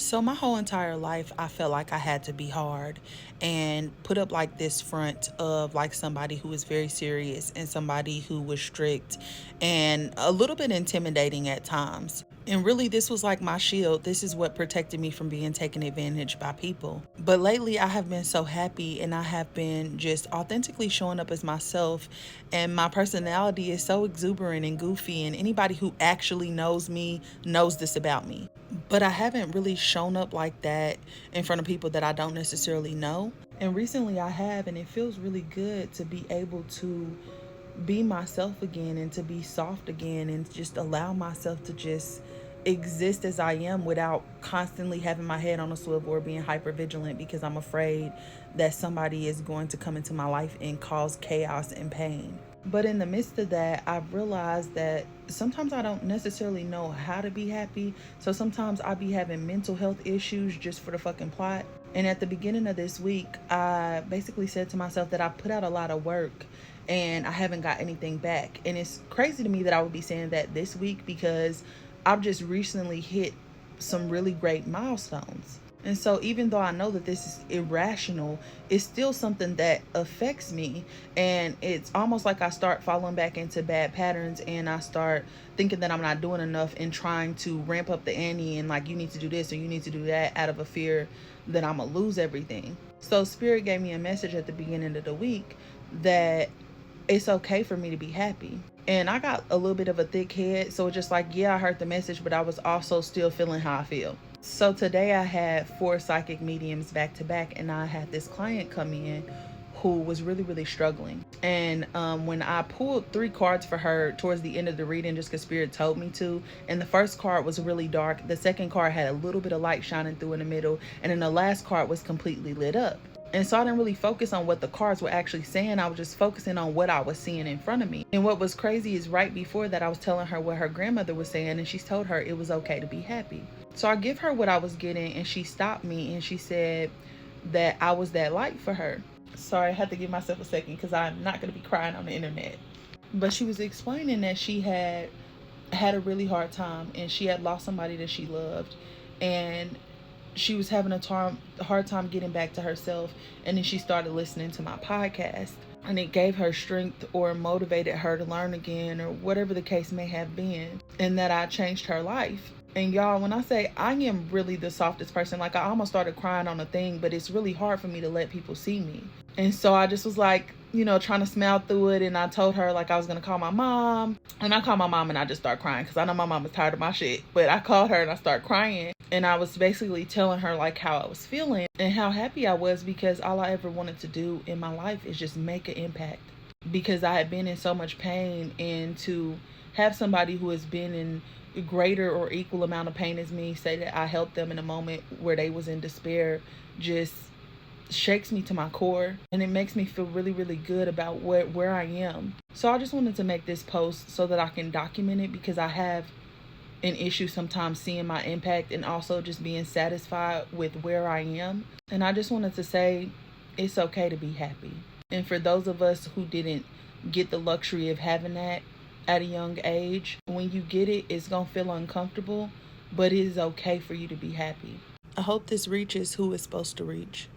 So my whole entire life, I felt like I had to be hard and put up like this front of like somebody who was very serious and somebody who was strict and a little bit intimidating at times. And really, this was like my shield. This is what protected me from being taken advantage by people. But lately, I have been so happy and I have been just authentically showing up as myself. And my personality is so exuberant and goofy. And anybody who actually knows me knows this about me. But I haven't really shown up like that in front of people that I don't necessarily know. And recently I have, and it feels really good to be able to be myself again and to be soft again and just allow myself to just exist as I am without constantly having my head on a swivel or being hyper vigilant because I'm afraid that somebody is going to come into my life and cause chaos and pain. But in the midst of that, I've realized that sometimes I don't necessarily know how to be happy. So sometimes I be having mental health issues just for the fucking plot. And at the beginning of this week, I basically said to myself that I put out a lot of work and I haven't got anything back. And it's crazy to me that I would be saying that this week because I've just recently hit some really great milestones. And so, even though I know that this is irrational, it's still something that affects me. And it's almost like I start falling back into bad patterns and I start thinking that I'm not doing enough and trying to ramp up the ante and like, you need to do this or you need to do that out of a fear that I'm going to lose everything. So, Spirit gave me a message at the beginning of the week that it's okay for me to be happy. And I got a little bit of a thick head. So it's just like, yeah, I heard the message, but I was also still feeling how I feel. So today I had 4 psychic mediums back to back, and I had this client come in who was really, really struggling. And when I pulled 3 cards for her towards the end of the reading, just because Spirit told me to, and the first card was really dark, the second card had a little bit of light shining through in the middle, and then the last card was completely lit up. And so I didn't really focus on what the cards were actually saying. I was just focusing on what I was seeing in front of me. And what was crazy is right before that, I was telling her what her grandmother was saying, and she told her it was okay to be happy. So I give her what I was getting, and she stopped me and she said that I was that light for her. Sorry, I had to give myself a second because I'm not going to be crying on the internet. But she was explaining that she had a really hard time and she had lost somebody that she loved. And she was having a hard time getting back to herself, and then she started listening to my podcast, and it gave her strength or motivated her to learn again or whatever the case may have been, and that I changed her life. And y'all, when I say I am really the softest person, like I almost started crying on a thing, but it's really hard for me to let people see me. And so I just was like, trying to smile through it. And I told her like I was going to call my mom. And I called my mom and I just started crying because I know my mom was tired of my shit. But I called her and I started crying. And I was basically telling her like how I was feeling and how happy I was because all I ever wanted to do in my life is just make an impact. Because I had been in so much pain, and to have somebody who has been in greater or equal amount of pain as me say that I helped them in a moment where they was in despair just shakes me to my core, and it makes me feel really, really good about where I am. So I just wanted to make this post so that I can document it because I have an issue sometimes seeing my impact and also just being satisfied with where I am. And I just wanted to say it's okay to be happy. And for those of us who didn't get the luxury of having that at a young age, when you get it, it's going to feel uncomfortable, but it is okay for you to be happy. I hope this reaches who it's supposed to reach.